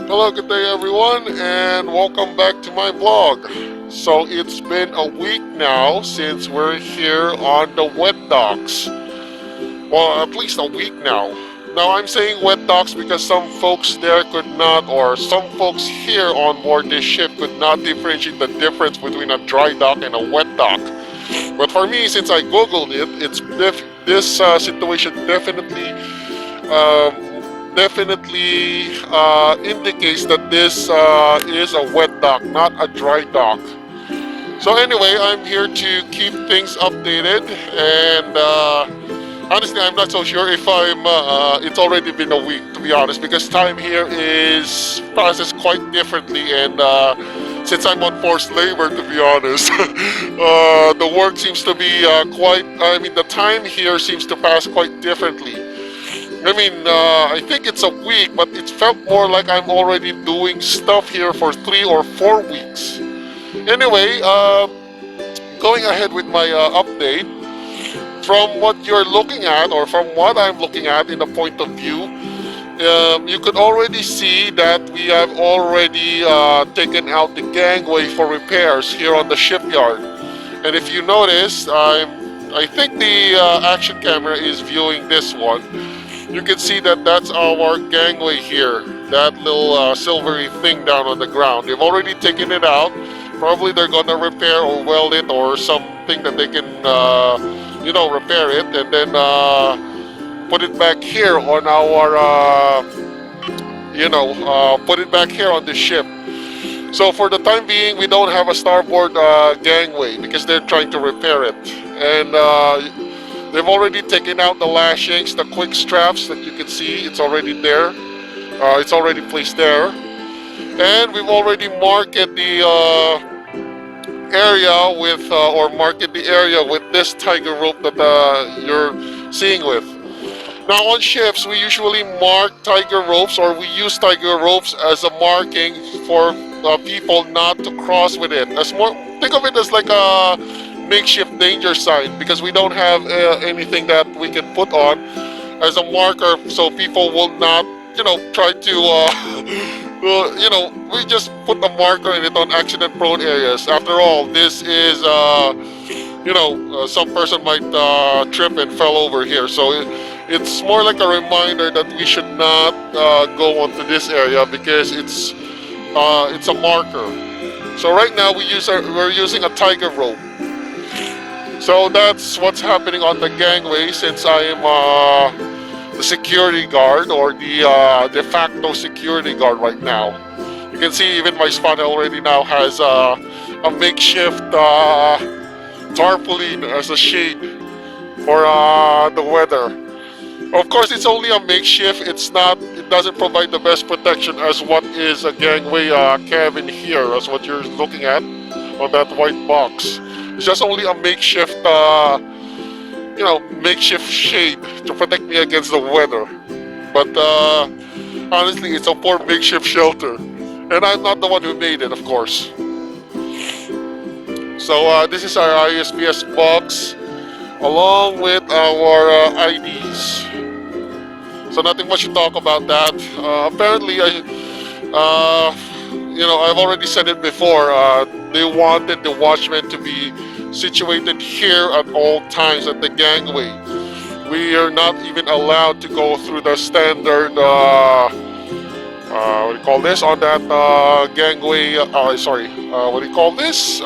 Hello, good day everyone, and welcome back to my vlog. So it's been a week now since we're here on the Wetdocks. Well, at least a week now. Now I'm saying Wetdocks because some folks there could not, or some folks here on board this ship could not differentiate the difference between a dry dock and a wet dock. But for me, since I googled it, this situation definitely indicates that this is a wet dock, not a dry dock. So anyway, I'm here to keep things updated, and honestly, I'm not so sure if it's already been a week, to be honest, because time here is processed quite differently, and since I'm on forced labor, to be honest, the work seems to be the time here seems to pass quite differently. I think it's a week, but it felt more like I'm already doing stuff here for 3 or 4 weeks. Anyway, going ahead with my update, from what you're looking at, or from what I'm looking at in the point of view, you could already see that we have already taken out the gangway for repairs here on the shipyard. And if you notice, I think the action camera is viewing this one. You can see that that's our gangway here, that little silvery thing down on the ground. They've already taken it out. Probably they're gonna repair or weld it or something that they can, repair it, and then put it back here on our, put it back here on the ship. So for the time being, we don't have a starboard gangway because they're trying to repair it. And they've already taken out the lashings, the quick straps that you can see. It's already there. It's already placed there. And we've already marked the area with, or marked the area with this tiger rope that you're seeing with. Now on ships, we usually mark tiger ropes, or we use tiger ropes as a marking for people not to cross with it. Think of it as like a makeshift danger sign, because we don't have anything that we can put on as a marker, so people will not, try to. We just put a marker in it on accident-prone areas. After all, this is, some person might trip and fell over here. So it's more like a reminder that we should not go onto this area because it's a marker. So right now we're using a tiger rope. So that's what's happening on the gangway, since I am the security guard, or the de facto security guard right now. You can see even my spot already now has a makeshift tarpaulin as a shade for the weather. Of course, it's only a makeshift. It doesn't provide the best protection as what is a gangway cabin here, as what you're looking at on that white box. It's just only a makeshift, makeshift shade to protect me against the weather. But honestly, it's a poor makeshift shelter, and I'm not the one who made it, of course. So this is our ISPS box, along with our IDs. So nothing much to talk about that. Apparently, I've already said it before. They wanted the watchmen to be situated here at all times at the gangway. We are not even allowed to go through the standard, what do you call this, on that gangway, what do you call this?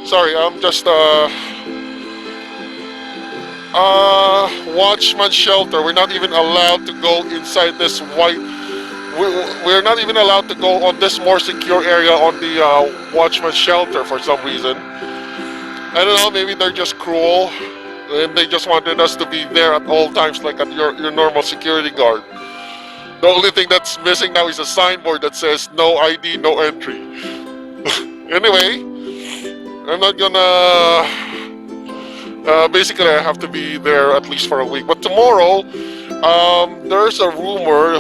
Sorry, I'm just, watchman shelter. We're not even allowed to go inside this we're not even allowed to go on this more secure area on the watchman shelter for some reason. I don't know, maybe they're just cruel and they just wanted us to be there at all times, like at your normal security guard. The only thing that's missing now is a signboard that says no ID, no entry. Anyway, I'm not gonna... basically, I have to be there at least for a week. But tomorrow, there's a rumor,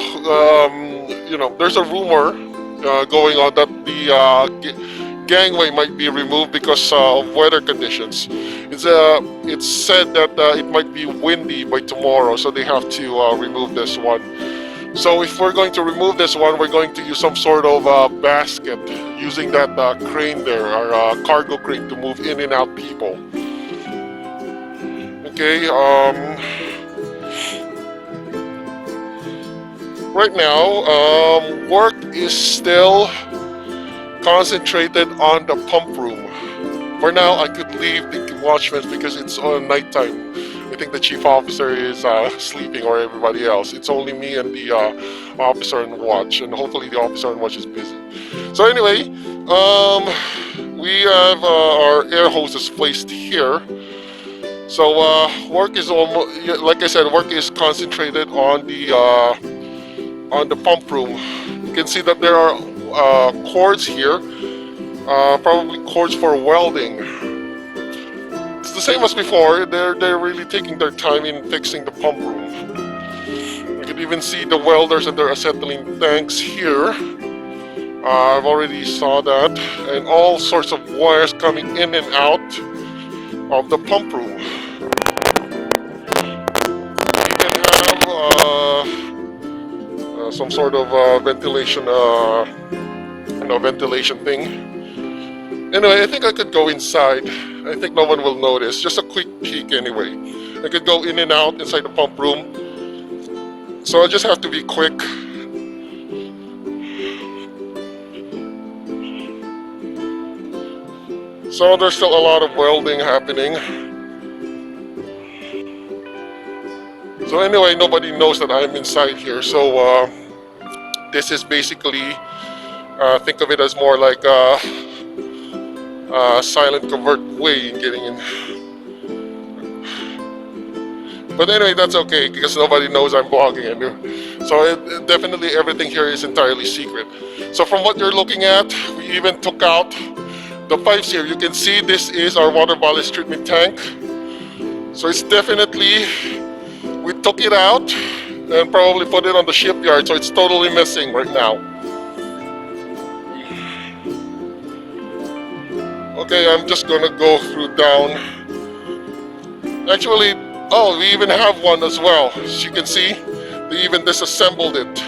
going on that the gangway might be removed because of weather conditions. It's said that it might be windy by tomorrow, so they have to remove this one. So if we're going to remove this one, we're going to use some sort of basket using that crane there, our cargo crane, to move in and out people. Okay, right now, work is still concentrated on the pump room. For now, I could leave the watchmen because it's nighttime. I think the chief officer is sleeping, or everybody else. It's only me and the officer on watch, and hopefully the officer on watch is busy. So anyway, we have our air hoses placed here. So work is almost, like I said, work is concentrated on the pump room. You can see that there are cords here, probably cords for welding. It's the same as before. They're really taking their time in fixing the pump room. You can even see the welders and their acetylene tanks here. I've already saw that, and all sorts of wires coming in and out of the pump room. We even have some sort of ventilation, ventilation thing. Anyway, I think I could go inside. I think no one will notice. Just a quick peek anyway. I could go in and out inside the pump room. So I just have to be quick. So there's still a lot of welding happening. So anyway, nobody knows that I'm inside here. So this is basically, think of it as more like silent covert way in getting in. But anyway, that's okay because nobody knows I'm vlogging. So definitely everything here is entirely secret. So from what you're looking at, we even took out the pipes here. You can see this is our water ballast treatment tank. So it's definitely, we took it out and probably put it on the shipyard. So it's totally missing right now. Okay, I'm just gonna go through down. Actually, oh, we even have one as well. As you can see, they even disassembled it.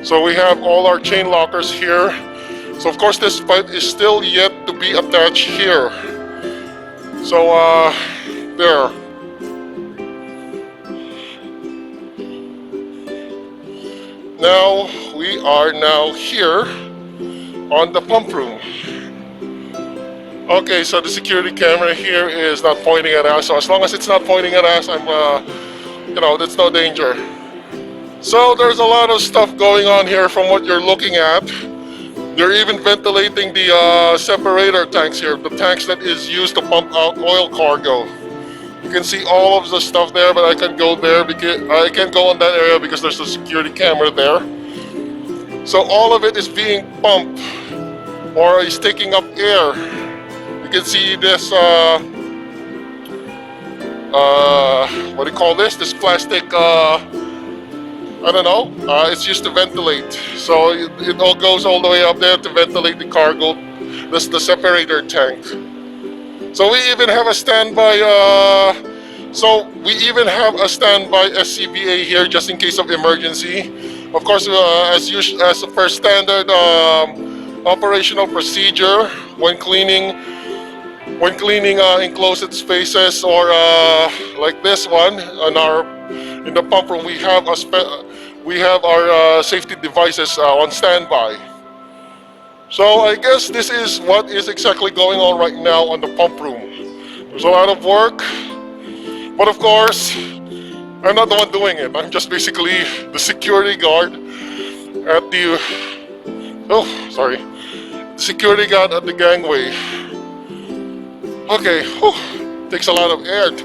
So we have all our chain lockers here. So of course this pipe is still yet to be attached here. So there. Now we are now here on the pump room. Okay, so the security camera here is not pointing at us. So as long as it's not pointing at us, I'm, there's no danger. So there's a lot of stuff going on here from what you're looking at. They're even ventilating the separator tanks here, the tanks that is used to pump out oil cargo. You can see all of the stuff there, but I can't go there because I can't go in that area because there's a security camera there. So all of it is being pumped or is taking up air. You can see this, what do you call this? This plastic, I don't know, it's used to ventilate. So it all goes all the way up there to ventilate the cargo. This the separator tank. So we even have a standby, SCBA here just in case of emergency. Of course, as per standard operational procedure, when cleaning enclosed spaces or like this one in the pump room, we have our safety devices on standby. So I guess this is what is exactly going on right now on the pump room. There's a lot of work, but of course, I'm not the one doing it. I'm just basically the security guard at the, security guard at the gangway. Okay, takes a lot of air to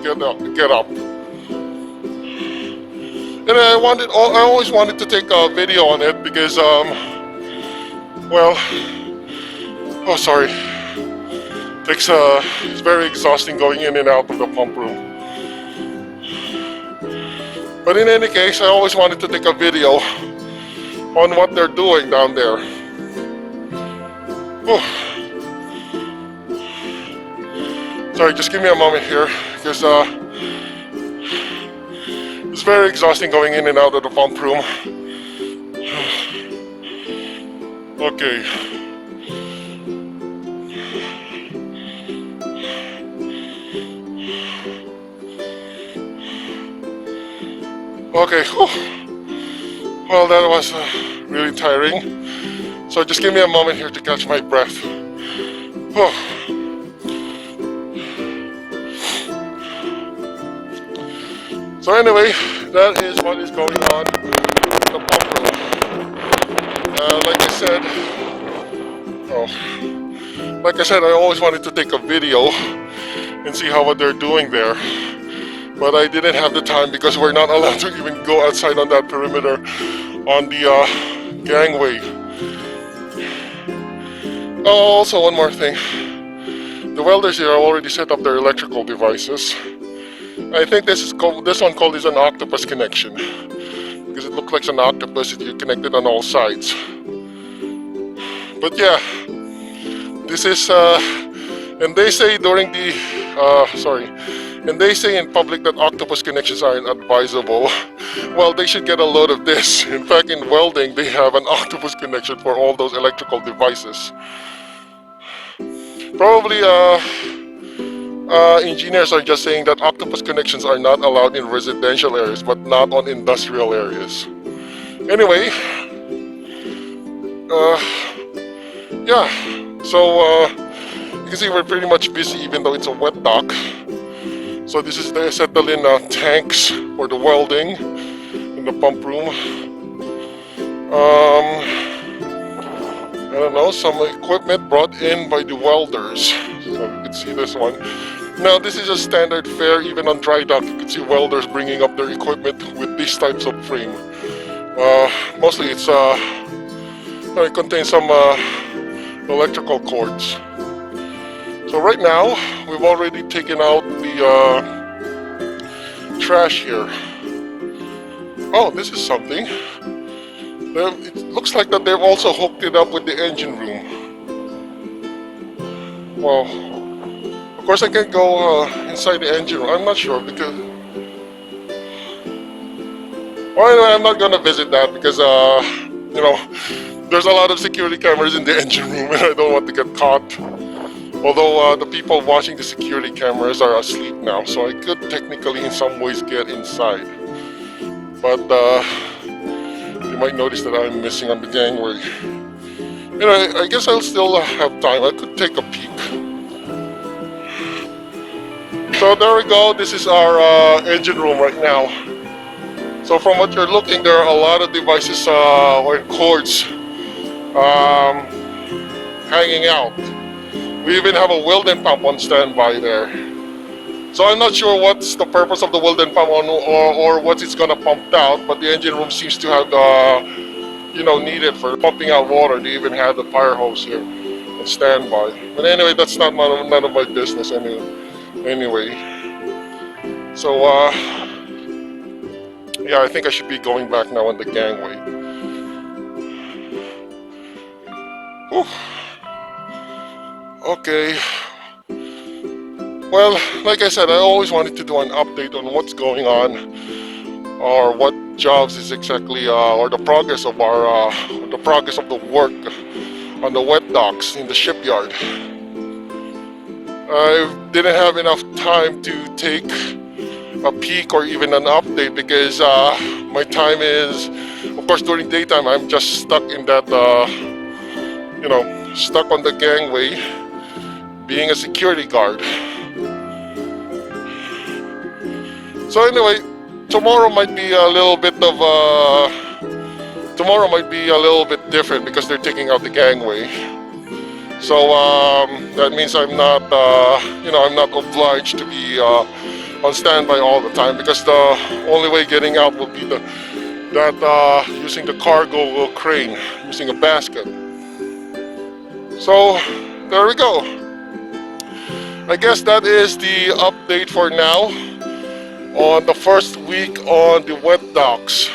get up. And I always wanted to take a video on it because, it's very exhausting going in and out of the pump room. But in any case, I always wanted to take a video on what they're doing down there. Sorry, just give me a moment here because it's very exhausting going in and out of the pump room. Okay. Okay. Whew. Well, that was really tiring. So just give me a moment here to catch my breath. Whew. So anyway, that is what is going on in the pump room. Like I said, I always wanted to take a video and see what they're doing there. But I didn't have the time because we're not allowed to even go outside on that perimeter on the gangway. Oh, also one more thing. The welders here have already set up their electrical devices. I think this one called is an octopus connection because it looks like an octopus if you're connected on all sides. But yeah, this is and they say during the and they say in public that octopus connections are inadvisable. Well, they should get a load of this. In fact, in welding, they have an octopus connection for all those electrical devices. Probably engineers are just saying that octopus connections are not allowed in residential areas, but not on industrial areas. Anyway, yeah, so you can see we're pretty much busy even though it's a wet dock. So this is the acetylene tanks for the welding in the pump room. I don't know, some equipment brought in by the welders. So you can see this one. Now this is a standard fare even on dry dock. You can see welders bringing up their equipment with these types of frame. Mostly it's it contains some electrical cords. So right now we've already taken out the trash here. Oh, this is something. It looks like that they've also hooked it up with the engine room. Well, of course I can't go inside the engine room. I'm not sure because... Well, anyway, I'm not gonna visit that because, you know, there's a lot of security cameras in the engine room and I don't want to get caught. Although the people watching the security cameras are asleep now, so I could technically in some ways get inside. But you might notice that I'm missing on the gangway. You know, I guess I'll still have time. I could take a peek. So there we go. This is our engine room right now. So from what you're looking, there are a lot of devices or cords hanging out. We even have a Wilden pump on standby there. So I'm not sure what's the purpose of the Wilden pump or what it's gonna pump out, but the engine room seems to have, you know, needed for pumping out water. They even have the fire hose here on standby. But anyway, that's not none of my business anyway. So yeah, I think I should be going back now on the gangway. Whew. Okay. Well, like I said, I always wanted to do an update on what's going on, or what jobs is exactly, or the progress of our, the work on the wet docks in the shipyard. I didn't have enough time to take a peek or even an update because my time is, of course, during daytime I'm just stuck in that, you know, stuck on the gangway, being a security guard. So anyway, tomorrow might be a little bit different because they're taking out the gangway. So that means I'm not, you know, I'm not obliged to be on standby all the time because the only way getting out will be using the cargo crane, using a basket. So there we go. I guess that is the update for now on the first week on the wet docks.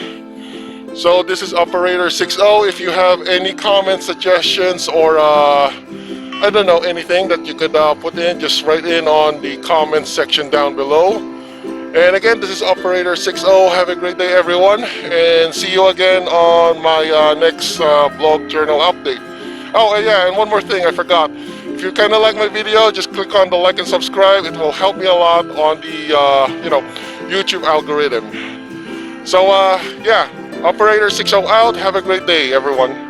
So this is Operator 60. If you have any comments, suggestions, or I don't know, anything that you could put in, just write in on the comments section down below. And again, this is Operator 60. Have a great day, everyone, and see you again on my next vlog journal update. Oh, and yeah, and one more thing I forgot. If you kind of like my video, just click on the like and subscribe. It will help me a lot on the YouTube algorithm. So yeah, Operator 60 out. Have a great day, everyone.